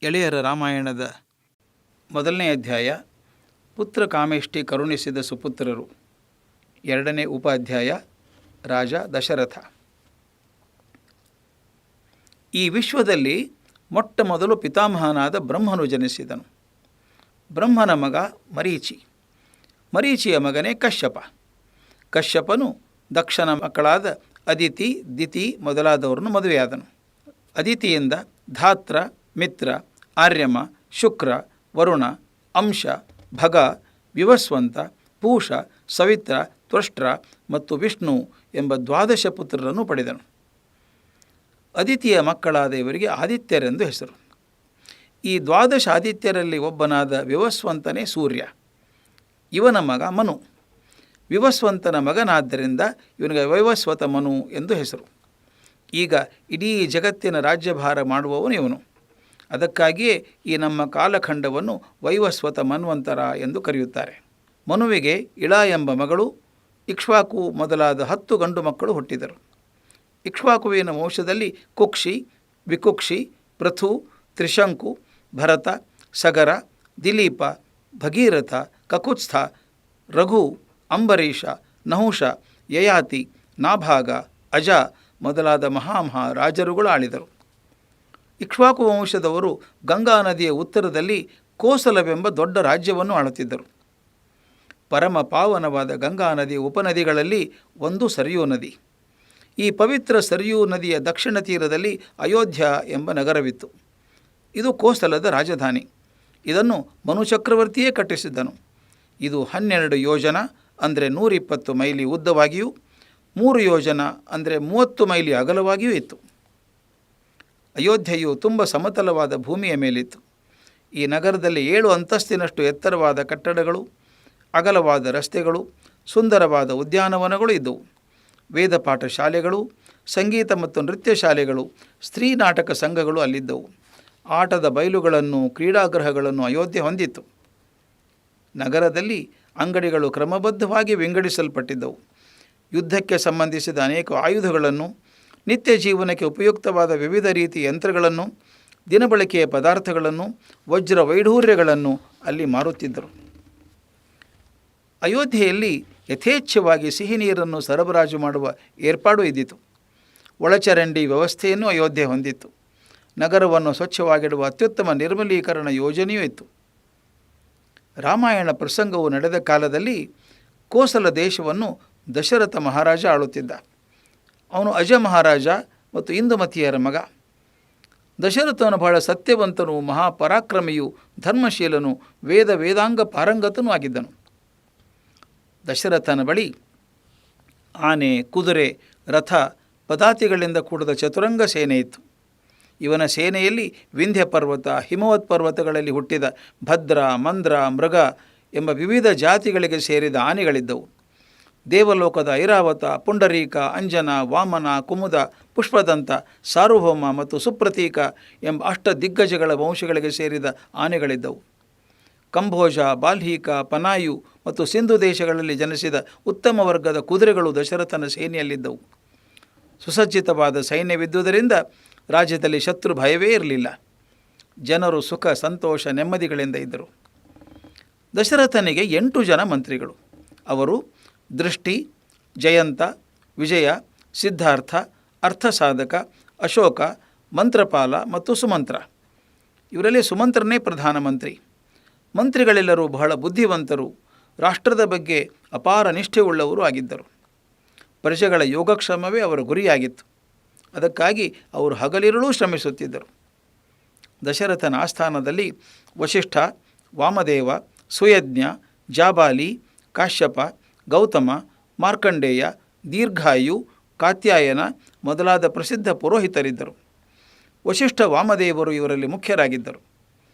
ಎಳೆಯರ ರಾಮಾಯಣದ ಮೊದಲನೇ ಅಧ್ಯಾಯ ಪುತ್ರ ಕಾಮೇಷ್ಟಿ ಕರುಣಿಸಿದ ಸುಪುತ್ರರು. ಎರಡನೇ ಉಪಾಧ್ಯಾಯ ರಾಜ ದಶರಥ. ಈ ವಿಶ್ವದಲ್ಲಿ ಮೊಟ್ಟ ಮೊದಲು ಪಿತಾಮಹನಾದ ಬ್ರಹ್ಮನು ಜನಿಸಿದನು. ಬ್ರಹ್ಮನ ಮಗ ಮರೀಚಿ, ಮರೀಚಿಯ ಮಗನೇ ಕಶ್ಯಪ. ಕಶ್ಯಪನು ದಕ್ಷನ ಮಕ್ಕಳಾದ ಅದಿತಿ, ದಿತಿ ಮೊದಲಾದವರನ್ನು ಮದುವೆಯಾದನು. ಅದಿತಿಯಿಂದ ಧಾತ್ರ, ಮಿತ್ರ, ಆರ್ಯಮ, ಶುಕ್ರ, ವರುಣ, ಅಂಶ, ಭಗ, ವಿವಸ್ವಂತ, ಪೂಷ, ಸವಿತ್ರ, ತ್ವಷ್ಟ್ರ ಮತ್ತು ವಿಷ್ಣು ಎಂಬ 12 ಪುತ್ರರನ್ನು ಪಡೆದನು. ಅದಿತಿಯ ಮಕ್ಕಳಾದ ಇವರಿಗೆ ಆದಿತ್ಯರೆಂದು ಹೆಸರು. ಈ 12 ಆದಿತ್ಯರಲ್ಲಿ ಒಬ್ಬನಾದ ವಿವಸ್ವಂತನೇ ಸೂರ್ಯ. ಇವನ ಮಗ ಮನು. ವಿವಸ್ವಂತನ ಮಗನಾದ್ದರಿಂದ ಇವನಿಗೆ ವೈವಸ್ವತ ಮನು ಎಂದು ಹೆಸರು. ಈಗ ಇಡೀ ಜಗತ್ತಿನ ರಾಜ್ಯಭಾರ ಮಾಡುವವನು ಇವನು. ಅದಕ್ಕಾಗಿಯೇ ಈ ನಮ್ಮ ಕಾಲಖಂಡವನ್ನು ವೈವಸ್ವತ ಮನ್ವಂತರ ಎಂದು ಕರೆಯುತ್ತಾರೆ. ಮನುವಿಗೆ ಇಳ ಎಂಬ ಮಗಳು, ಇಕ್ಷ್ವಾಕು ಮೊದಲಾದ 10 ಗಂಡು ಮಕ್ಕಳು ಹುಟ್ಟಿದರು. ಇಕ್ಷ್ವಾಕುವಿನ ವಂಶದಲ್ಲಿ ಕುಕ್ಷಿ, ವಿಕುಕ್ಷಿ, ಪೃಥು, ತ್ರಿಶಂಕು, ಭರತ, ಸಗರ, ದಿಲೀಪ, ಭಗೀರಥ, ಕಕುತ್ಸ್ಥ, ರಘು, ಅಂಬರೀಷ, ನಹುಷ, ಯಯಾತಿ, ನಾಭಾಗ, ಅಜ ಮೊದಲಾದ ಮಹಾಮಹಾ ರಾಜರುಗಳು ಆಳಿದರು. ಇಕ್ಷ್ವಾಕು ವಂಶದವರು ಗಂಗಾ ನದಿಯ ಉತ್ತರದಲ್ಲಿ ಕೋಸಲವೆಂಬ ದೊಡ್ಡ ರಾಜ್ಯವನ್ನು ಆಳುತ್ತಿದ್ದರು. ಪರಮ ಪಾವನವಾದ ಗಂಗಾ ನದಿಯ ಉಪನದಿಗಳಲ್ಲಿ ಒಂದು ಸರಿಯೂ ನದಿ. ಈ ಪವಿತ್ರ ಸರಿಯೂ ನದಿಯ ದಕ್ಷಿಣ ತೀರದಲ್ಲಿ ಅಯೋಧ್ಯ ಎಂಬ ನಗರವಿತ್ತು. ಇದು ಕೋಸಲದ ರಾಜಧಾನಿ. ಇದನ್ನು ಮನು ಚಕ್ರವರ್ತಿಯೇ ಕಟ್ಟಿಸಿದ್ದನು. ಇದು 12 ಯೋಜನ ಅಂದರೆ 120 ಮೈಲಿ ಉದ್ದವಾಗಿಯೂ 3 ಯೋಜನ ಅಂದರೆ 30 ಮೈಲಿ ಅಗಲವಾಗಿಯೂ ಇತ್ತು. ಅಯೋಧ್ಯೆಯು ತುಂಬ ಸಮತಲವಾದ ಭೂಮಿಯ ಮೇಲಿತ್ತು. ಈ ನಗರದಲ್ಲಿ 7 ಅಂತಸ್ತಿನಷ್ಟು ಎತ್ತರವಾದ ಕಟ್ಟಡಗಳು, ಅಗಲವಾದ ರಸ್ತೆಗಳು, ಸುಂದರವಾದ ಉದ್ಯಾನವನಗಳು ಇದ್ದವು. ವೇದಪಾಠ ಶಾಲೆಗಳು, ಸಂಗೀತ ಮತ್ತು ನೃತ್ಯ ಶಾಲೆಗಳು, ಸ್ತ್ರೀ ನಾಟಕ ಸಂಘಗಳು ಅಲ್ಲಿದ್ದವು. ಆಟದ ಬಯಲುಗಳನ್ನು, ಕ್ರೀಡಾಗೃಹಗಳನ್ನು ಅಯೋಧ್ಯೆ ಹೊಂದಿತ್ತು. ನಗರದಲ್ಲಿ ಅಂಗಡಿಗಳು ಕ್ರಮಬದ್ಧವಾಗಿ ವಿಂಗಡಿಸಲ್ಪಟ್ಟಿದ್ದವು. ಯುದ್ಧಕ್ಕೆ ಸಂಬಂಧಿಸಿದ ಅನೇಕ ಆಯುಧಗಳನ್ನು, ನಿತ್ಯ ಜೀವನಕ್ಕೆ ಉಪಯುಕ್ತವಾದ ವಿವಿಧ ರೀತಿಯ ಯಂತ್ರಗಳನ್ನು, ದಿನಬಳಕೆಯ ಪದಾರ್ಥಗಳನ್ನು, ವಜ್ರ ವೈಢೂರ್ಯಗಳನ್ನು ಅಲ್ಲಿ ಮಾರುತ್ತಿದ್ದರು. ಅಯೋಧ್ಯೆಯಲ್ಲಿ ಯಥೇಚ್ಛವಾಗಿ ಸಿಹಿ ನೀರನ್ನು ಸರಬರಾಜು ಮಾಡುವ ಏರ್ಪಾಡು ಇದ್ದಿತು. ಒಳಚರಂಡಿ ವ್ಯವಸ್ಥೆಯನ್ನು ಅಯೋಧ್ಯೆ ಹೊಂದಿತ್ತು. ನಗರವನ್ನು ಸ್ವಚ್ಛವಾಗಿಡುವ ಅತ್ಯುತ್ತಮ ನಿರ್ಮಲೀಕರಣ ಯೋಜನೆಯೂ ಇತ್ತು. ರಾಮಾಯಣ ಪ್ರಸಂಗವು ನಡೆದ ಕಾಲದಲ್ಲಿ ಕೋಸಲ ದೇಶವನ್ನು ದಶರಥ ಮಹಾರಾಜ ಆಳುತ್ತಿದ್ದ. ಅವನು ಅಜ ಮಹಾರಾಜ ಮತ್ತು ಇಂದುಮತಿಯರ ಮಗ. ದಶರಥನು ಬಹಳ ಸತ್ಯವಂತನು, ಮಹಾಪರಾಕ್ರಮಿಯು, ಧರ್ಮಶೀಲನು, ವೇದಾಂಗ ಪಾರಂಗತನೂ ಆಗಿದ್ದನು. ದಶರಥನ ಬಳಿ ಆನೆ, ಕುದುರೆ, ರಥ, ಪದಾತಿಗಳಿಂದ ಕೂಡಿದ ಚತುರಂಗ ಸೇನೆ ಇತ್ತು. ಇವನ ಸೇನೆಯಲ್ಲಿ ವಿಂಧ್ಯ ಪರ್ವತ, ಹಿಮವತ್ ಪರ್ವತಗಳಲ್ಲಿ ಹುಟ್ಟಿದ ಭದ್ರ, ಮಂದ್ರ, ಮೃಗ ಎಂಬ ವಿವಿಧ ಜಾತಿಗಳಿಗೆ ಸೇರಿದ ಆನೆಗಳಿದ್ದವು. ದೇವಲೋಕದ ಐರಾವತ, ಪುಂಡರೀಕ, ಅಂಜನ, ವಾಮನ, ಕುಮುದ, ಪುಷ್ಪದಂತ, ಸಾರ್ವಭೌಮ ಮತ್ತು ಸುಪ್ರತೀಕ ಎಂಬ 8 ದಿಗ್ಗಜಗಳ ವಂಶಗಳಿಗೆ ಸೇರಿದ ಆನೆಗಳಿದ್ದವು. ಕಂಭೋಜ, ಬಾಲ್ಹೀಕ, ಪನಾಯು ಮತ್ತು ಸಿಂಧು ದೇಶಗಳಲ್ಲಿ ಜನಿಸಿದ ಉತ್ತಮ ವರ್ಗದ ಕುದುರೆಗಳು ದಶರಥನ ಸೇನೆಯಲ್ಲಿದ್ದವು. ಸುಸಜ್ಜಿತವಾದ ಸೈನ್ಯವಿದ್ದುದರಿಂದ ರಾಜ್ಯದಲ್ಲಿ ಶತ್ರು ಭಯವೇ ಇರಲಿಲ್ಲ. ಜನರು ಸುಖ, ಸಂತೋಷ, ನೆಮ್ಮದಿಗಳಿಂದ ಇದ್ದರು. ದಶರಥನಿಗೆ 8 ಜನ ಮಂತ್ರಿಗಳು. ಅವರು ದೃಷ್ಟಿ, ಜಯಂತ, ವಿಜಯ, ಸಿದ್ಧಾರ್ಥ, ಅರ್ಥಸಾಧಕ, ಅಶೋಕ, ಮಂತ್ರಪಾಲ ಮತ್ತು ಸುಮಂತ್ರ. ಇವರಲ್ಲಿ ಸುಮಂತ್ರನೇ ಪ್ರಧಾನಮಂತ್ರಿ. ಮಂತ್ರಿಗಳೆಲ್ಲರೂ ಬಹಳ ಬುದ್ಧಿವಂತರು, ರಾಷ್ಟ್ರದ ಬಗ್ಗೆ ಅಪಾರ ನಿಷ್ಠೆಯುಳ್ಳವರು ಆಗಿದ್ದರು. ಪ್ರಜೆಗಳ ಯೋಗಕ್ಷೇಮವೇ ಅವರ ಗುರಿಯಾಗಿತ್ತು. ಅದಕ್ಕಾಗಿ ಅವರು ಹಗಲಿರುಳೂ ಶ್ರಮಿಸುತ್ತಿದ್ದರು. ದಶರಥನ ಆಸ್ಥಾನದಲ್ಲಿ ವಸಿಷ್ಠ, ವಾಮದೇವ, ಸುಯಜ್ಞ, ಜಾಬಾಲಿ, ಕಾಶ್ಯಪ, ಗೌತಮ, ಮಾರ್ಕಂಡೇಯ, ದೀರ್ಘಾಯು, ಕಾತ್ಯಾಯನ ಮೊದಲಾದ ಪ್ರಸಿದ್ಧ ಪುರೋಹಿತರಿದ್ದರು. ವಸಿಷ್ಠ, ವಾಮದೇವರು ಇವರಲ್ಲಿ ಮುಖ್ಯರಾಗಿದ್ದರು.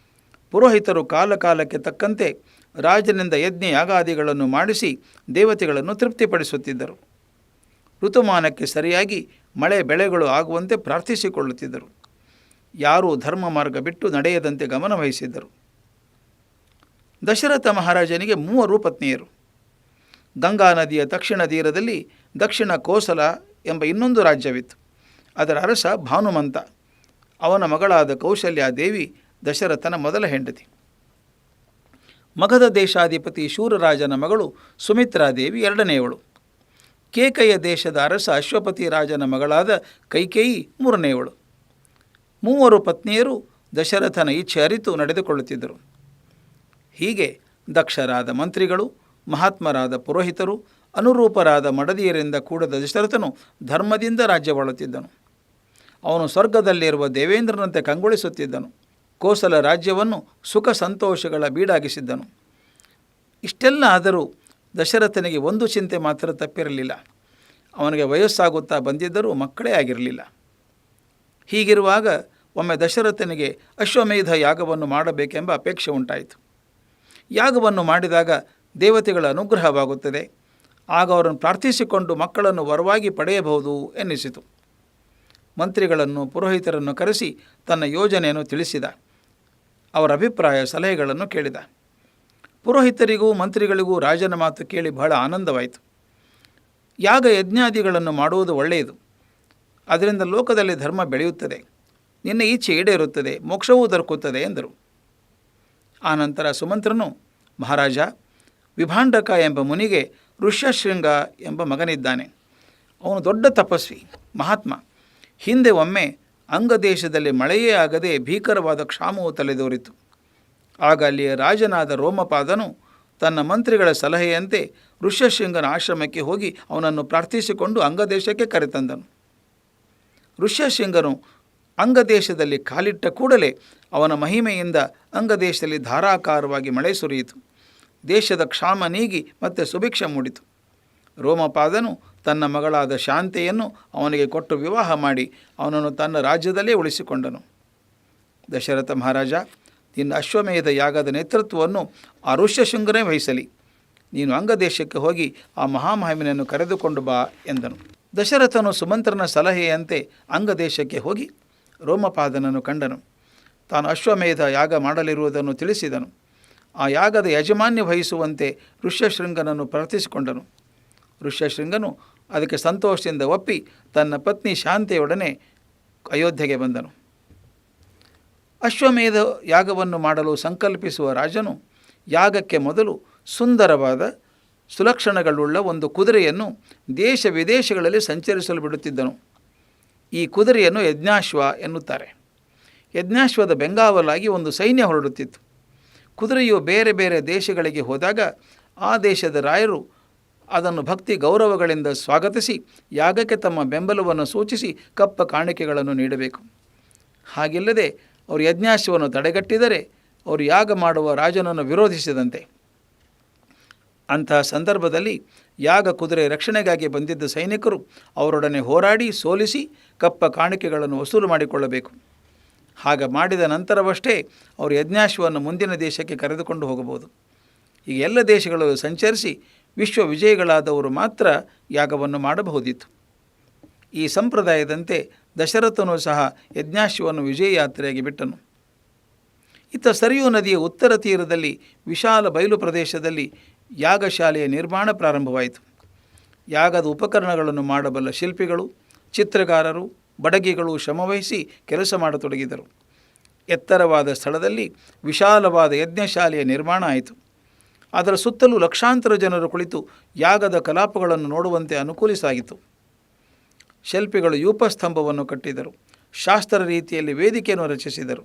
ಪುರೋಹಿತರು ಕಾಲಕಾಲಕ್ಕೆ ತಕ್ಕಂತೆ ರಾಜನಿಂದ ಯಜ್ಞ ಯಾಗಾದಿಗಳನ್ನು ಮಾಡಿಸಿ ದೇವತೆಗಳನ್ನು ತೃಪ್ತಿಪಡಿಸುತ್ತಿದ್ದರು. ಋತುಮಾನಕ್ಕೆ ಸರಿಯಾಗಿ ಮಳೆ ಬೆಳೆಗಳು ಆಗುವಂತೆ ಪ್ರಾರ್ಥಿಸಿಕೊಳ್ಳುತ್ತಿದ್ದರು. ಯಾರೂ ಧರ್ಮ ಮಾರ್ಗ ಬಿಟ್ಟು ನಡೆಯದಂತೆ ಗಮನವಹಿಸಿದ್ದರು. ದಶರಥ ಮಹಾರಾಜನಿಗೆ 3 ಪತ್ನಿಯರು. ಗಂಗಾ ನದಿಯ ದಕ್ಷಿಣ ತೀರದಲ್ಲಿ ದಕ್ಷಿಣ ಕೋಸಲ ಎಂಬ ಇನ್ನೊಂದು ರಾಜ್ಯವಿತ್ತು. ಅದರ ಅರಸ ಭಾನುಮಂತ. ಅವನ ಮಗಳಾದ ಕೌಶಲ್ಯಾದೇವಿ ದಶರಥನ ಮೊದಲ ಹೆಂಡತಿ. ಮಗಧ ದೇಶಾಧಿಪತಿ ಶೂರರಾಜನ ಮಗಳು ಸುಮಿತ್ರಾದೇವಿ ಎರಡನೆಯವಳು. ಕೇಕಯ ದೇಶದ ಅರಸ ಅಶ್ವಪತಿ ರಾಜನ ಮಗಳಾದ ಕೈಕೇಯಿ ಮೂರನೆಯವಳು. ಮೂವರು ಪತ್ನಿಯರು ದಶರಥನ ಇಚ್ಛೆ ಅರಿತು ನಡೆದುಕೊಳ್ಳುತ್ತಿದ್ದರು. ಹೀಗೆ ದಕ್ಷರಾದ ಮಂತ್ರಿಗಳು, ಮಹಾತ್ಮರಾದ ಪುರೋಹಿತರು, ಅನುರೂಪರಾದ ಮಡದಿಯರಿಂದ ಕೂಡದ ದಶರಥನು ಧರ್ಮದಿಂದ ರಾಜ್ಯವಾಳುತ್ತಿದ್ದನು. ಅವನು ಸ್ವರ್ಗದಲ್ಲಿರುವ ದೇವೇಂದ್ರನಂತೆ ಕಂಗೊಳಿಸುತ್ತಿದ್ದನು. ಕೋಸಲ ರಾಜ್ಯವನ್ನು ಸುಖ ಸಂತೋಷಗಳ ಬೀಡಾಗಿಸಿದ್ದನು. ಇಷ್ಟೆಲ್ಲ ಆದರೂ ದಶರಥನಿಗೆ ಒಂದು ಚಿಂತೆ ಮಾತ್ರ ತಪ್ಪಿರಲಿಲ್ಲ. ಅವನಿಗೆ ವಯಸ್ಸಾಗುತ್ತಾ ಬಂದಿದ್ದರೂ ಮಕ್ಕಳೇ ಆಗಿರಲಿಲ್ಲ. ಹೀಗಿರುವಾಗ ಒಮ್ಮೆ ದಶರಥನಿಗೆ ಅಶ್ವಮೇಧ ಯಾಗವನ್ನು ಮಾಡಬೇಕೆಂಬ ಅಪೇಕ್ಷೆ ಉಂಟಾಯಿತು. ಯಾಗವನ್ನು ಮಾಡಿದಾಗ ದೇವತೆಗಳ ಅನುಗ್ರಹವಾಗುತ್ತದೆ. ಆಗ ಅವರನ್ನು ಪ್ರಾರ್ಥಿಸಿಕೊಂಡು ಮಕ್ಕಳನ್ನು ವರವಾಗಿ ಪಡೆಯಬಹುದು ಎನ್ನಿಸಿತು. ಮಂತ್ರಿಗಳನ್ನು, ಪುರೋಹಿತರನ್ನು ಕರೆಸಿ ತನ್ನ ಯೋಜನೆಯನ್ನು ತಿಳಿಸಿದ. ಅವರ ಅಭಿಪ್ರಾಯ ಸಲಹೆಗಳನ್ನು ಕೇಳಿದ. ಪುರೋಹಿತರಿಗೂ ಮಂತ್ರಿಗಳಿಗೂ ರಾಜನ ಮಾತು ಕೇಳಿ ಬಹಳ ಆನಂದವಾಯಿತು. ಯಾಗ ಯಜ್ಞಾದಿಗಳನ್ನು ಮಾಡುವುದು ಒಳ್ಳೆಯದು. ಅದರಿಂದ ಲೋಕದಲ್ಲಿ ಧರ್ಮ ಬೆಳೆಯುತ್ತದೆ, ನಿನ್ನ ಇಚ್ಛೆ ಈಡೇರುತ್ತದೆ, ಮೋಕ್ಷವೂ ದೊರಕುತ್ತದೆ ಎಂದರು. ಆನಂತರ ಸುಮಂತ್ರನು, ಮಹಾರಾಜ, ವಿಭಾಂಡಕ ಎಂಬ ಮುನಿಗೆ ಋಷ್ಯಶೃಂಗ ಎಂಬ ಮಗನಿದ್ದಾನೆ. ಅವನು ದೊಡ್ಡ ತಪಸ್ವಿ, ಮಹಾತ್ಮ. ಹಿಂದೆ ಒಮ್ಮೆ ಅಂಗದೇಶದಲ್ಲಿ ಮಳೆಯೇ ಆಗದೆ ಭೀಕರವಾದ ಕ್ಷಾಮವು ತಲೆದೋರಿತು. ಆಗ ಅಲ್ಲಿಯ ರಾಜನಾದ ರೋಮಪಾದನು ತನ್ನ ಮಂತ್ರಿಗಳ ಸಲಹೆಯಂತೆ ಋಷ್ಯಶೃಂಗನ ಆಶ್ರಮಕ್ಕೆ ಹೋಗಿ ಅವನನ್ನು ಪ್ರಾರ್ಥಿಸಿಕೊಂಡು ಅಂಗದೇಶಕ್ಕೆ ಕರೆತಂದನು. ಋಷ್ಯಶೃಂಗನು ಅಂಗದೇಶದಲ್ಲಿ ಕಾಲಿಟ್ಟ ಕೂಡಲೇ ಅವನ ಮಹಿಮೆಯಿಂದ ಅಂಗದೇಶದಲ್ಲಿ ಧಾರಾಕಾರವಾಗಿ ಮಳೆ ಸುರಿಯಿತು. ದೇಶದ ಕ್ಷಾಮ ನೀಗಿ ಮತ್ತೆ ಸುಭಿಕ್ಷ ಮೂಡಿತು. ರೋಮಪಾದನು ತನ್ನ ಮಗಳಾದ ಶಾಂತೆಯನ್ನು ಅವನಿಗೆ ಕೊಟ್ಟು ವಿವಾಹ ಮಾಡಿ ಅವನನ್ನು ತನ್ನ ರಾಜ್ಯದಲ್ಲೇ ಉಳಿಸಿಕೊಂಡನು. ದಶರಥ ಮಹಾರಾಜ, ನಿನ್ನ ಅಶ್ವಮೇಧ ಯಾಗದ ನೇತೃತ್ವವನ್ನು ಆ ಋಷ್ಯಶೃಂಗನೇ ವಹಿಸಲಿ. ನೀನು ಅಂಗದೇಶಕ್ಕೆ ಹೋಗಿ ಆ ಮಹಾಮಹಿಮನನ್ನು ಕರೆದುಕೊಂಡು ಬಾ ಎಂದನು. ದಶರಥನು ಸುಮಂತ್ರನ ಸಲಹೆಯಂತೆ ಅಂಗದೇಶಕ್ಕೆ ಹೋಗಿ ರೋಮಪಾದನನ್ನು ಕಂಡನು. ತಾನು ಅಶ್ವಮೇಧ ಯಾಗ ಮಾಡಲಿರುವುದನ್ನು ತಿಳಿಸಿದನು. ಆ ಯಾಗದ ಯಜಮಾನ್ಯ ವಹಿಸುವಂತೆ ಋಷ್ಯಶೃಂಗನನ್ನು ಪ್ರಾರ್ಥಿಸಿಕೊಂಡನು. ಋಷ್ಯಶೃಂಗನು ಅದಕ್ಕೆ ಸಂತೋಷದಿಂದ ಒಪ್ಪಿ ತನ್ನ ಪತ್ನಿ ಶಾಂತಿಯೊಡನೆ ಅಯೋಧ್ಯೆಗೆ ಬಂದನು. ಅಶ್ವಮೇಧ ಯಾಗವನ್ನು ಮಾಡಲು ಸಂಕಲ್ಪಿಸುವ ರಾಜನು ಯಾಗಕ್ಕೆ ಮೊದಲು ಸುಂದರವಾದ ಸುಲಕ್ಷಣಗಳುಳ್ಳ ಒಂದು ಕುದುರೆಯನ್ನು ದೇಶ ವಿದೇಶಗಳಲ್ಲಿ ಸಂಚರಿಸಲು ಬಿಡುತ್ತಿದ್ದನು. ಈ ಕುದುರೆಯನ್ನು ಯಜ್ಞಾಶ್ವ ಎನ್ನುತ್ತಾರೆ. ಯಜ್ಞಾಶ್ವದ ಬೆಂಗಾವಲಾಗಿ ಒಂದು ಸೈನ್ಯ ಹೊರಡುತ್ತಿತ್ತು. ಕುದುರೆಯು ಬೇರೆ ಬೇರೆ ದೇಶಗಳಿಗೆ ಹೋದಾಗ ಆ ದೇಶದ ರಾಯರು ಅದನ್ನು ಭಕ್ತಿ ಗೌರವಗಳಿಂದ ಸ್ವಾಗತಿಸಿ ಯಾಗಕ್ಕೆ ತಮ್ಮ ಬೆಂಬಲವನ್ನು ಸೂಚಿಸಿ ಕಪ್ಪ ಕಾಣಿಕೆಗಳನ್ನು ನೀಡಬೇಕು. ಹಾಗಿಲ್ಲದೆ ಅವರು ಯಜ್ಞಾಶ್ವವನ್ನು ತಡೆಗಟ್ಟಿದರೆ ಅವರು ಯಾಗ ಮಾಡುವ ರಾಜನನ್ನು ವಿರೋಧಿಸಿದಂತೆ. ಅಂತಹ ಸಂದರ್ಭದಲ್ಲಿ ಯಾಗ ಕುದುರೆ ರಕ್ಷಣೆಗಾಗಿ ಬಂದಿದ್ದ ಸೈನಿಕರು ಅವರೊಡನೆ ಹೋರಾಡಿ ಸೋಲಿಸಿ ಕಪ್ಪ ಕಾಣಿಕೆಗಳನ್ನು ವಸೂಲು ಮಾಡಿಕೊಳ್ಳಬೇಕು. ಹಾಗೆ ಮಾಡಿದ ನಂತರವಷ್ಟೇ ಅವರು ಯಜ್ಞಾಶ್ವವನ್ನು ಮುಂದಿನ ದೇಶಕ್ಕೆ ಕರೆದುಕೊಂಡು ಹೋಗಬಹುದು. ಈಗ ಎಲ್ಲ ದೇಶಗಳು ಸಂಚರಿಸಿ ವಿಶ್ವ ವಿಜಯಿಗಳಾದವರು ಮಾತ್ರ ಯಾಗವನ್ನು ಮಾಡಬಹುದಿತ್ತು. ಈ ಸಂಪ್ರದಾಯದಂತೆ ದಶರಥನು ಸಹ ಯಜ್ಞಾಶ್ವವನ್ನು ವಿಜಯ ಯಾತ್ರೆಯಾಗಿ ಬಿಟ್ಟನು. ಇತ್ತ ಸರಿಯೂ ನದಿಯ ಉತ್ತರ ತೀರದಲ್ಲಿ ವಿಶಾಲ ಬಯಲು ಪ್ರದೇಶದಲ್ಲಿ ಯಾಗಶಾಲೆಯ ನಿರ್ಮಾಣ ಪ್ರಾರಂಭವಾಯಿತು. ಯಾಗದ ಉಪಕರಣಗಳನ್ನು ಮಾಡಬಲ್ಲ ಶಿಲ್ಪಿಗಳು, ಚಿತ್ರಗಾರರು, ಬಡಗಿಗಳು ಶ್ರಮವಹಿಸಿ ಕೆಲಸ ಮಾಡತೊಡಗಿದರು. ಎತ್ತರವಾದ ಸ್ಥಳದಲ್ಲಿ ವಿಶಾಲವಾದ ಯಜ್ಞಶಾಲೆಯ ನಿರ್ಮಾಣ ಆಯಿತು. ಅದರ ಸುತ್ತಲೂ ಲಕ್ಷಾಂತರ ಜನರು ಕುಳಿತು ಯಾಗದ ಕಲಾಪಗಳನ್ನು ನೋಡುವಂತೆ ಅನುಕೂಲಿಸಾಗಿತ್ತು. ಶಿಲ್ಪಿಗಳು ಯೂಪಸ್ತಂಭವನ್ನು ಕಟ್ಟಿದರು. ಶಾಸ್ತ್ರ ರೀತಿಯಲ್ಲಿ ವೇದಿಕೆಯನ್ನು ರಚಿಸಿದರು.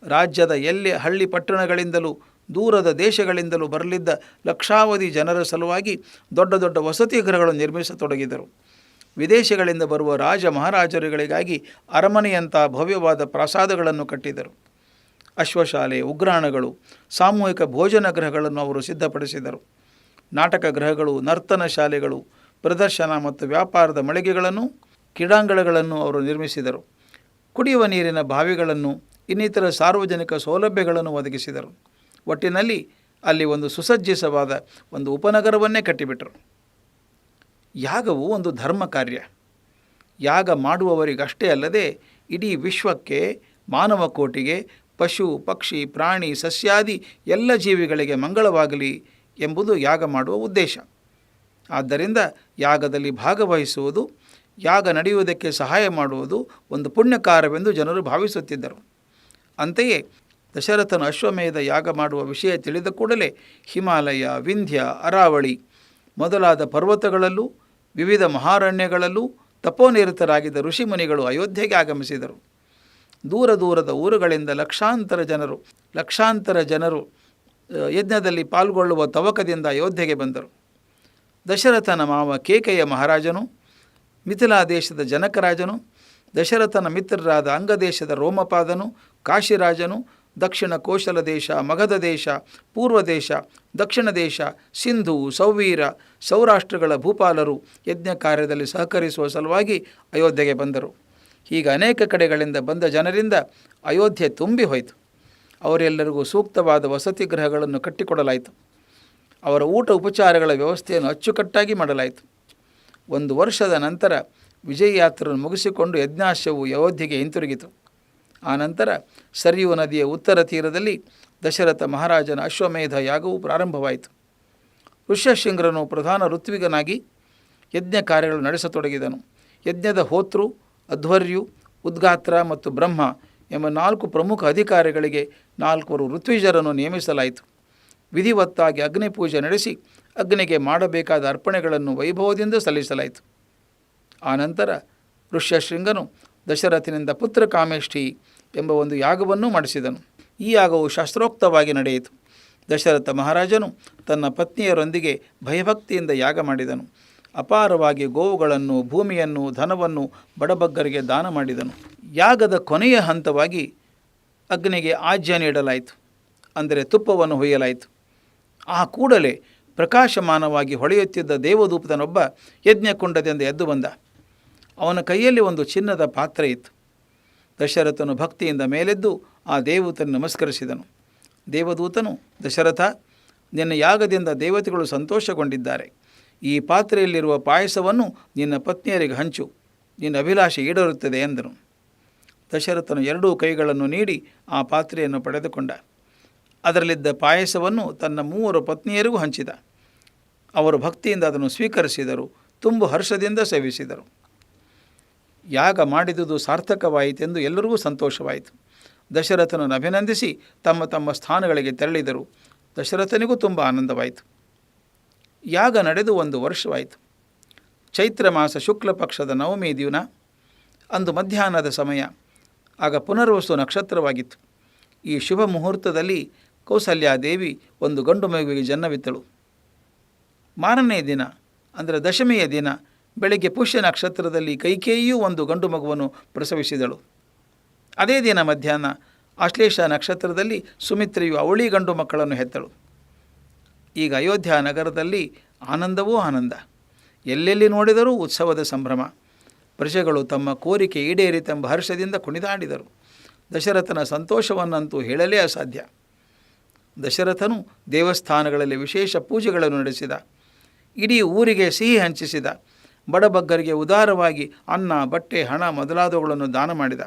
ರಾಜ್ಯದ ಎಲ್ಲೆ ಹಳ್ಳಿ ಪಟ್ಟಣಗಳಿಂದಲೂ ದೂರದ ದೇಶಗಳಿಂದಲೂ ಬರಲಿದ್ದ ಲಕ್ಷಾವಧಿ ಜನರ ಸಲುವಾಗಿ ದೊಡ್ಡ ದೊಡ್ಡ ವಸತಿ ಗೃಹಗಳನ್ನು ನಿರ್ಮಿಸತೊಡಗಿದರು. ವಿದೇಶಗಳಿಂದ ಬರುವ ರಾಜ ಮಹಾರಾಜರುಗಳಿಗಾಗಿ ಅರಮನೆಯಂಥ ಭವ್ಯವಾದ ಪ್ರಾಸಾದಗಳನ್ನು ಕಟ್ಟಿದರು. ಅಶ್ವಶಾಲೆ, ಉಗ್ರಾಣಗಳು, ಸಾಮೂಹಿಕ ಭೋಜನ ಗೃಹಗಳನ್ನು ಅವರು ಸಿದ್ಧಪಡಿಸಿದರು. ನಾಟಕ ಗೃಹಗಳು, ನರ್ತನ ಶಾಲೆಗಳು, ಪ್ರದರ್ಶನ ಮತ್ತು ವ್ಯಾಪಾರದ ಮಳಿಗೆಗಳನ್ನು, ಕ್ರೀಡಾಂಗಣಗಳನ್ನು ಅವರು ನಿರ್ಮಿಸಿದರು. ಕುಡಿಯುವ ನೀರಿನ ಬಾವಿಗಳನ್ನು, ಇನ್ನಿತರ ಸಾರ್ವಜನಿಕ ಸೌಲಭ್ಯಗಳನ್ನು ಒದಗಿಸಿದರು. ಒಟ್ಟಿನಲ್ಲಿ ಅಲ್ಲಿ ಒಂದು ಸುಸಜ್ಜಿತವಾದ ಒಂದು ಉಪನಗರವನ್ನೇ ಕಟ್ಟಿಬಿಟ್ಟರು. ಯಾಗವು ಒಂದು ಧರ್ಮ ಕಾರ್ಯ. ಯಾಗ ಮಾಡುವವರಿಗಷ್ಟೇ ಅಲ್ಲದೆ ಇಡೀ ವಿಶ್ವಕ್ಕೆ, ಮಾನವ ಕೋಟಿಗೆ, ಪಶು ಪಕ್ಷಿ ಪ್ರಾಣಿ ಸಸ್ಯಾದಿ ಎಲ್ಲ ಜೀವಿಗಳಿಗೆ ಮಂಗಳವಾಗಲಿ ಎಂಬುದು ಯಾಗ ಮಾಡುವ ಉದ್ದೇಶ. ಆದ್ದರಿಂದ ಯಾಗದಲ್ಲಿ ಭಾಗವಹಿಸುವುದು, ಯಾಗ ನಡೆಯುವುದಕ್ಕೆ ಸಹಾಯ ಮಾಡುವುದು ಒಂದು ಪುಣ್ಯಕಾರವೆಂದು ಜನರು ಭಾವಿಸುತ್ತಿದ್ದರು. ಅಂತೆಯೇ ದಶರಥನು ಅಶ್ವಮೇಧ ಯಾಗ ಮಾಡುವ ವಿಷಯ ತಿಳಿದ ಕೂಡಲೇ ಹಿಮಾಲಯ, ವಿಂಧ್ಯ, ಅರಾವಳಿ ಮೊದಲಾದ ಪರ್ವತಗಳಲ್ಲೂ ವಿವಿಧ ಮಹಾರಣ್ಯಗಳಲ್ಲೂ ತಪೋನಿರತರಾಗಿದ್ದ ಋಷಿಮುನಿಗಳು ಅಯೋಧ್ಯೆಗೆ ಆಗಮಿಸಿದರು. ದೂರ ದೂರದ ಊರುಗಳಿಂದ ಲಕ್ಷಾಂತರ ಜನರು ಯಜ್ಞದಲ್ಲಿ ಪಾಲ್ಗೊಳ್ಳುವ ತವಕದಿಂದ ಅಯೋಧ್ಯೆಗೆ ಬಂದರು. ದಶರಥನ ಮಾವ ಕೇಕೆಯ ಮಹಾರಾಜನು, ಮಿಥಿಲಾ ದೇಶದ ಜನಕರಾಜನು, ದಶರಥನ ಮಿತ್ರರಾದ ಅಂಗದೇಶದ ರೋಮಪಾದನು, ಕಾಶಿರಾಜನು, ದಕ್ಷಿಣ ಕೋಶಲ ದೇಶ, ಮಗಧ ದೇಶ, ಪೂರ್ವ ದೇಶ, ದಕ್ಷಿಣ ದೇಶ, ಸಿಂಧು, ಸೌವೀರ, ಸೌರಾಷ್ಟ್ರಗಳ ಭೂಪಾಲರು ಯಜ್ಞ ಕಾರ್ಯದಲ್ಲಿ ಸಹಕರಿಸುವ ಸಲುವಾಗಿ ಅಯೋಧ್ಯೆಗೆ ಬಂದರು. ಹೀಗೆ ಅನೇಕ ಕಡೆಗಳಿಂದ ಬಂದ ಜನರಿಂದ ಅಯೋಧ್ಯೆ ತುಂಬಿ ಹೋಯಿತು. ಅವರೆಲ್ಲರಿಗೂ ಸೂಕ್ತವಾದ ವಸತಿ ಗೃಹಗಳನ್ನು ಕಟ್ಟಿಕೊಡಲಾಯಿತು. ಅವರ ಊಟ ಉಪಚಾರಗಳ ವ್ಯವಸ್ಥೆಯನ್ನು ಅಚ್ಚುಕಟ್ಟಾಗಿ ಮಾಡಲಾಯಿತು. 1 ವರ್ಷದ ನಂತರ ವಿಜಯಯಾತ್ರೆಯನ್ನು ಮುಗಿಸಿಕೊಂಡು ಯಜ್ಞಾಶ್ವವು ಅಯೋಧ್ಯೆಗೆ ಹಿಂತಿರುಗಿತು. ಆನಂತರ ಸರಿಯೂ ನದಿಯ ಉತ್ತರ ತೀರದಲ್ಲಿ ದಶರಥ ಮಹಾರಾಜನ ಅಶ್ವಮೇಧ ಯಾಗವು ಪ್ರಾರಂಭವಾಯಿತು. ಋಷ್ಯಶೃಂಗರನು ಪ್ರಧಾನ ಋತ್ವಿಗನಾಗಿ ಯಜ್ಞ ಕಾರ್ಯಗಳು ನಡೆಸತೊಡಗಿದನು. ಯಜ್ಞದ ಹೋತೃ, ಅಧ್ವರ್ಯು, ಉದ್ಗಾತ್ರ ಮತ್ತು ಬ್ರಹ್ಮ ಎಂಬ 4 ಪ್ರಮುಖ ಅಧಿಕಾರಿಗಳಿಗೆ 4 ಋತ್ವಿಜರನ್ನು ನೇಮಿಸಲಾಯಿತು. ವಿಧಿವತ್ತಾಗಿ ಅಗ್ನಿಪೂಜೆ ನಡೆಸಿ ಅಗ್ನಿಗೆ ಮಾಡಬೇಕಾದ ಅರ್ಪಣೆಗಳನ್ನು ವೈಭವದಿಂದ ಸಲ್ಲಿಸಲಾಯಿತು. ಆನಂತರ ಋಷ್ಯಶೃಂಗನು ದಶರಥನಿಂದ ಪುತ್ರ ಕಾಮೇಷ್ಠಿ ಎಂಬ ಒಂದು ಯಾಗವನ್ನು ಮಾಡಿಸಿದನು. ಈ ಯಾಗವು ಶಾಸ್ತ್ರೋಕ್ತವಾಗಿ ನಡೆಯಿತು. ದಶರಥ ಮಹಾರಾಜನು ತನ್ನ ಪತ್ನಿಯರೊಂದಿಗೆ ಭಯಭಕ್ತಿಯಿಂದ ಯಾಗ ಮಾಡಿದನು. ಅಪಾರವಾಗಿ ಗೋವುಗಳನ್ನು, ಭೂಮಿಯನ್ನು, ಧನವನ್ನು ಬಡಬಗ್ಗರಿಗೆ ದಾನ ಮಾಡಿದನು. ಯಾಗದ ಕೊನೆಯ ಹಂತವಾಗಿ ಅಗ್ನಿಗೆ ಆಜ್ಯ ನೀಡಲಾಯಿತು, ಅಂದರೆ ತುಪ್ಪವನ್ನು ಹೊಯ್ಯಲಾಯಿತು. ಆ ಕೂಡಲೇ ಪ್ರಕಾಶಮಾನವಾಗಿ ಹೊಳೆಯುತ್ತಿದ್ದ ದೇವದೂತನೊಬ್ಬ ಯಜ್ಞಕುಂಡದಿಂದ ಎದ್ದು ಬಂದ. ಅವನ ಕೈಯಲ್ಲಿ ಒಂದು ಚಿನ್ನದ ಪಾತ್ರೆ ಇತ್ತು. ದಶರಥನು ಭಕ್ತಿಯಿಂದ ಮೇಲೆದ್ದು ಆ ದೇವದೂತನ ನಮಸ್ಕರಿಸಿದನು. ದೇವದೂತನು, ದಶರಥ, ನಿನ್ನ ಯಾಗದಿಂದ ದೇವತೆಗಳು ಸಂತೋಷಗೊಂಡಿದ್ದಾರೆ. ಈ ಪಾತ್ರೆಯಲ್ಲಿರುವ ಪಾಯಸವನ್ನು ನಿನ್ನ ಪತ್ನಿಯರಿಗೆ ಹಂಚು, ನಿನ್ನ ಅಭಿಲಾಷೆ ಈಡೇರುತ್ತದೆ ಎಂದನು. ದಶರಥನು 2 ಕೈಗಳನ್ನು ನೀಡಿ ಆ ಪಾತ್ರೆಯನ್ನು ಪಡೆದುಕೊಂಡ. ಅದರಲ್ಲಿದ್ದ ಪಾಯಸವನ್ನು ತನ್ನ 3 ಪತ್ನಿಯರಿಗೂ ಹಂಚಿದ. ಅವರು ಭಕ್ತಿಯಿಂದ ಅದನ್ನು ಸ್ವೀಕರಿಸಿದರು, ತುಂಬು ಹರ್ಷದಿಂದ ಸೇವಿಸಿದರು. ಯಾಗ ಮಾಡಿದುದು ಸಾರ್ಥಕವಾಯಿತೆಂದು ಎಲ್ಲರಿಗೂ ಸಂತೋಷವಾಯಿತು. ದಶರಥನನ್ನು ಅಭಿನಂದಿಸಿ ತಮ್ಮ ತಮ್ಮ ಸ್ಥಾನಗಳಿಗೆ ತೆರಳಿದರು. ದಶರಥನಿಗೂ ತುಂಬ ಆನಂದವಾಯಿತು. ಯಾಗ ನಡೆದು 1 ವರ್ಷವಾಯಿತು. ಚೈತ್ರ ಮಾಸ ಶುಕ್ಲ ಪಕ್ಷದ ನವಮಿ ದಿನ, ಅಂದು ಮಧ್ಯಾಹ್ನದ ಸಮಯ. ಆಗ ಪುನರ್ವಸು ನಕ್ಷತ್ರವಾಗಿತ್ತು. ಈ ಶುಭ ಮುಹೂರ್ತದಲ್ಲಿ ಕೌಸಲ್ಯಾದೇವಿ ಒಂದು ಗಂಡು ಮಗುವಿಗೆ ಜನ್ಮವಿತ್ತಳು. ಮಾರನೇ ದಿನ, ಅಂದರೆ ದಶಮಿಯ ದಿನ ಬೆಳಗ್ಗೆ ಪುಷ್ಯ ನಕ್ಷತ್ರದಲ್ಲಿ ಕೈಕೇಯಿಯೂ ಒಂದು ಗಂಡು ಮಗುವನ್ನು ಪ್ರಸವಿಸಿದಳು. ಅದೇ ದಿನ ಮಧ್ಯಾಹ್ನ ಆಶ್ಲೇಷ ನಕ್ಷತ್ರದಲ್ಲಿ ಸುಮಿತ್ರೆಯು ಅವಳಿ ಗಂಡು ಮಕ್ಕಳನ್ನು ಹೆತ್ತಳು. ಈಗ ಅಯೋಧ್ಯ ನಗರದಲ್ಲಿ ಆನಂದವೂ ಆನಂದ. ಎಲ್ಲೆಲ್ಲಿ ನೋಡಿದರೂ ಉತ್ಸವದ ಸಂಭ್ರಮ. ಪ್ರಜೆಗಳು ತಮ್ಮ ಕೋರಿಕೆ ಈಡೇರಿತೆಂಬ ಹರ್ಷದಿಂದ ಕುಣಿದಾಡಿದರು. ದಶರಥನ ಸಂತೋಷವನ್ನಂತೂ ಹೇಳಲೇ ಅಸಾಧ್ಯ. ದಶರಥನು ದೇವಸ್ಥಾನಗಳಲ್ಲಿ ವಿಶೇಷ ಪೂಜೆಗಳನ್ನು ನಡೆಸಿದ. ಇಡೀ ಊರಿಗೆ ಸಿಹಿ ಹಂಚಿಸಿದ. ಬಡಬಗ್ಗರಿಗೆ ಉದಾರವಾಗಿ ಅನ್ನ, ಬಟ್ಟೆ, ಹಣ ಮೊದಲಾದವುಗಳನ್ನು ದಾನ ಮಾಡಿದ.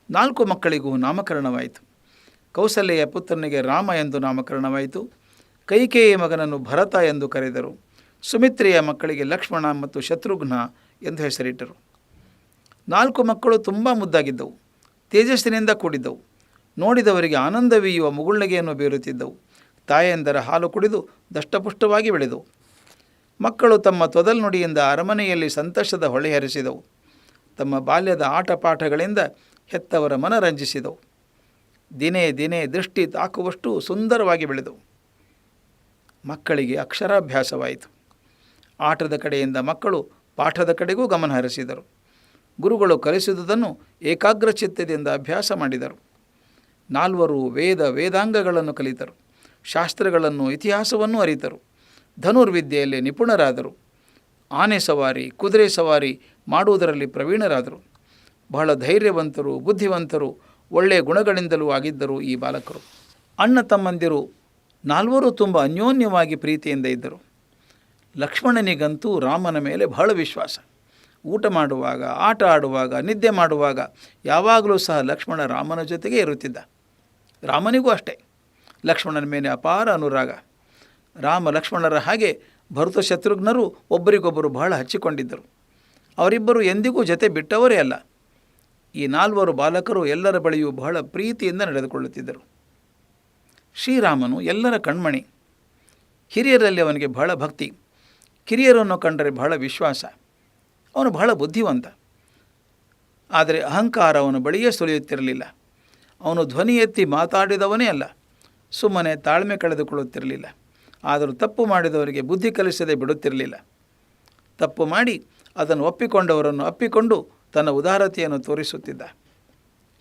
4 ಮಕ್ಕಳಿಗೂ ನಾಮಕರಣವಾಯಿತು. ಕೌಸಲ್ಯೆಯ ಪುತ್ರನಿಗೆ ರಾಮ ಎಂದು ನಾಮಕರಣವಾಯಿತು. ಕೈಕೇಯಿಯ ಮಗನನ್ನು ಭರತ ಎಂದು ಕರೆದರು. ಸುಮಿತ್ರೆಯ ಮಕ್ಕಳಿಗೆ ಲಕ್ಷ್ಮಣ ಮತ್ತು ಶತ್ರುಘ್ನ ಎಂದು ಹೆಸರಿಟ್ಟರು. 4 ಮಕ್ಕಳು ತುಂಬ ಮುದ್ದಾಗಿದ್ದವು, ತೇಜಸ್ಸಿನಿಂದ ಕೂಡಿದ್ದವು. ನೋಡಿದವರಿಗೆ ಆನಂದವೀಯುವ ಮುಗುಳ್ನಗೆಯನ್ನು ಬೀರುತ್ತಿದ್ದವು. ತಾಯಂದರ ಹಾಲು ಕುಡಿದು ದಷ್ಟಪುಷ್ಟವಾಗಿ ಬೆಳೆದವು. ಮಕ್ಕಳು ತಮ್ಮ ತೊದಲ್ನುಡಿಯಿಂದ ಅರಮನೆಯಲ್ಲಿ ಸಂತಸದ ಹೊಳೆ ಹರಿಸಿದವು. ತಮ್ಮ ಬಾಲ್ಯದ ಆಟಪಾಠಗಳಿಂದ ಹೆತ್ತವರ ಮನರಂಜಿಸಿದವು. ದಿನೇ ದಿನೇ ದೃಷ್ಟಿ ತಾಕುವಷ್ಟು ಸುಂದರವಾಗಿ ಬೆಳೆದವು. ಮಕ್ಕಳಿಗೆ ಅಕ್ಷರಾಭ್ಯಾಸವಾಯಿತು. ಆಟದ ಕಡೆಯಿಂದ ಮಕ್ಕಳು ಪಾಠದ ಕಡೆಗೂ ಗಮನ ಹರಿಸಿದರು. ಗುರುಗಳು ಕಲಿಸಿದುದನ್ನು ಏಕಾಗ್ರಚಿತ್ತದಿಂದ ಅಭ್ಯಾಸ ಮಾಡಿದರು. 4 ವೇದಾಂಗಗಳನ್ನು ಕಲಿತರು. ಶಾಸ್ತ್ರಗಳನ್ನು, ಇತಿಹಾಸವನ್ನು ಅರಿತರು. ಧನುರ್ವಿದ್ಯೆಯಲ್ಲಿ ನಿಪುಣರಾದರು. ಆನೆ ಸವಾರಿ, ಕುದುರೆ ಸವಾರಿ ಮಾಡುವುದರಲ್ಲಿ ಪ್ರವೀಣರಾದರು. ಬಹಳ ಧೈರ್ಯವಂತರು, ಬುದ್ಧಿವಂತರು, ಒಳ್ಳೆಯ ಗುಣಗಳಿಂದಲೂ ಆಗಿದ್ದರು ಈ ಬಾಲಕರು. ಅಣ್ಣ ತಮ್ಮಂದಿರು 4 ತುಂಬ ಅನ್ಯೋನ್ಯವಾಗಿ ಪ್ರೀತಿಯಿಂದ ಇದ್ದರು. ಲಕ್ಷ್ಮಣನಿಗಂತೂ ರಾಮನ ಮೇಲೆ ಬಹಳ ವಿಶ್ವಾಸ. ಊಟ ಮಾಡುವಾಗ, ಆಟ ಆಡುವಾಗ, ನಿದ್ದೆ ಮಾಡುವಾಗ ಯಾವಾಗಲೂ ಸಹ ಲಕ್ಷ್ಮಣ ರಾಮನ ಜೊತೆಗೆ ಇರುತ್ತಿದ್ದ. ರಾಮನಿಗೂ ಅಷ್ಟೇ ಲಕ್ಷ್ಮಣನ ಮೇಲೆ ಅಪಾರ ಅನುರಾಗ. ರಾಮ ಲಕ್ಷ್ಮಣರ ಹಾಗೆ ಭರತ ಶತ್ರುಘ್ನರು ಒಬ್ಬರಿಗೊಬ್ಬರು ಬಹಳ ಹಚ್ಚಿಕೊಂಡಿದ್ದರು. ಅವರಿಬ್ಬರು ಎಂದಿಗೂ ಜೊತೆ ಬಿಟ್ಟವರೇ ಅಲ್ಲ. ಈ 4 ಬಾಲಕರು ಎಲ್ಲರ ಬಳಿಯೂ ಬಹಳ ಪ್ರೀತಿಯಿಂದ ನಡೆದುಕೊಳ್ಳುತ್ತಿದ್ದರು. ಶ್ರೀರಾಮನು ಎಲ್ಲರ ಕಣ್ಮಣಿ. ಹಿರಿಯರಲ್ಲಿ ಅವನಿಗೆ ಬಹಳ ಭಕ್ತಿ, ಕಿರಿಯರನ್ನು ಕಂಡರೆ ಬಹಳ ವಿಶ್ವಾಸ. ಅವನು ಬಹಳ ಬುದ್ಧಿವಂತ. ಆದರೆ ಅಹಂಕಾರ ಅವನ ಬಳಿಯೇ ಸುಳಿಯುತ್ತಿರಲಿಲ್ಲ. ಅವನು ಧ್ವನಿ ಎತ್ತಿ ಮಾತಾಡಿದವನೇ ಅಲ್ಲ, ಸುಮ್ಮನೆ ತಾಳ್ಮೆ ಕಳೆದುಕೊಳ್ಳುತ್ತಿರಲಿಲ್ಲ. ಆದರೂ ತಪ್ಪು ಮಾಡಿದವರಿಗೆ ಬುದ್ಧಿ ಕಲಿಸದೆ ಬಿಡುತ್ತಿರಲಿಲ್ಲ. ತಪ್ಪು ಮಾಡಿ ಅದನ್ನು ಒಪ್ಪಿಕೊಂಡವರನ್ನು ಅಪ್ಪಿಕೊಂಡು ತನ್ನ ಉದಾರತೆಯನ್ನು ತೋರಿಸುತ್ತಿದ್ದ.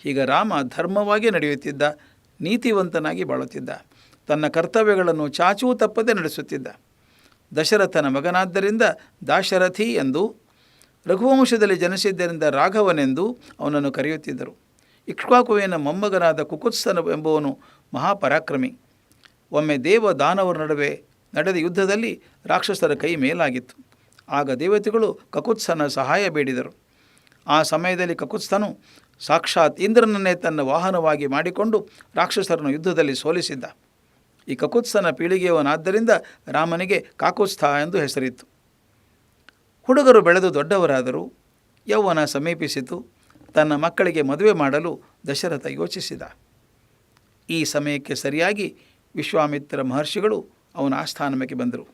ಹೀಗ ರಾಮ ಧರ್ಮವಾಗಿ ನಡೆಯುತ್ತಿದ್ದ, ನೀತಿವಂತನಾಗಿ ಬಾಳುತ್ತಿದ್ದ, ತನ್ನ ಕರ್ತವ್ಯಗಳನ್ನು ಚಾಚೂ ತಪ್ಪದೆ ನಡೆಸುತ್ತಿದ್ದ. ದಶರಥನ ಮಗನಾದ್ದರಿಂದ ದಾಶರಥಿ ಎಂದು, ರಘುವಂಶದಲ್ಲಿ ಜನಿಸಿದ್ದರಿಂದ ರಾಘವನೆಂದು ಅವನನ್ನು ಕರೆಯುತ್ತಿದ್ದರು. ಇಕ್ಷ್ವಾಕುವಿನ ಮೊಮ್ಮಗನಾದ ಕುಕುತ್ಸನ ಎಂಬುವನು ಮಹಾಪರಾಕ್ರಮಿ. ಒಮ್ಮೆ ದೇವ ದಾನವರ ನಡುವೆ ನಡೆದ ಯುದ್ಧದಲ್ಲಿ ರಾಕ್ಷಸರ ಕೈ ಮೇಲಾಗಿತ್ತು. ಆಗ ದೇವತೆಗಳು ಕಕುತ್ಸನ ಸಹಾಯ ಬೇಡಿದರು. ಆ ಸಮಯದಲ್ಲಿ ಕಕುತ್ಸ್ಥನು ಸಾಕ್ಷಾತ್ ಇಂದ್ರನನ್ನೇ ತನ್ನ ವಾಹನವಾಗಿ ಮಾಡಿಕೊಂಡು ರಾಕ್ಷಸರನ್ನು ಯುದ್ಧದಲ್ಲಿ ಸೋಲಿಸಿದ್ದ. ಈ ಕಕುತ್ಸ್ಥನ ಪೀಳಿಗೆಯವನಾದ್ದರಿಂದ ರಾಮನಿಗೆ ಕಾಕುತ್ಸ್ಥ ಎಂದು ಹೆಸರಿತ್ತು. ಹುಡುಗರು ಬೆಳೆದು ದೊಡ್ಡವರಾದರು. ಯೌವನ ಸಮೀಪಿಸಿತು. ತನ್ನ ಮಕ್ಕಳಿಗೆ ಮದುವೆ ಮಾಡಲು ದಶರಥ ಯೋಚಿಸಿದ. ಈ ಸಮಯಕ್ಕೆ ಸರಿಯಾಗಿ ವಿಶ್ವಾಮಿತ್ರ ಮಹರ್ಷಿಗಳು ಅವನ ಆಸ್ಥಾನಕ್ಕೆ ಬಂದರು.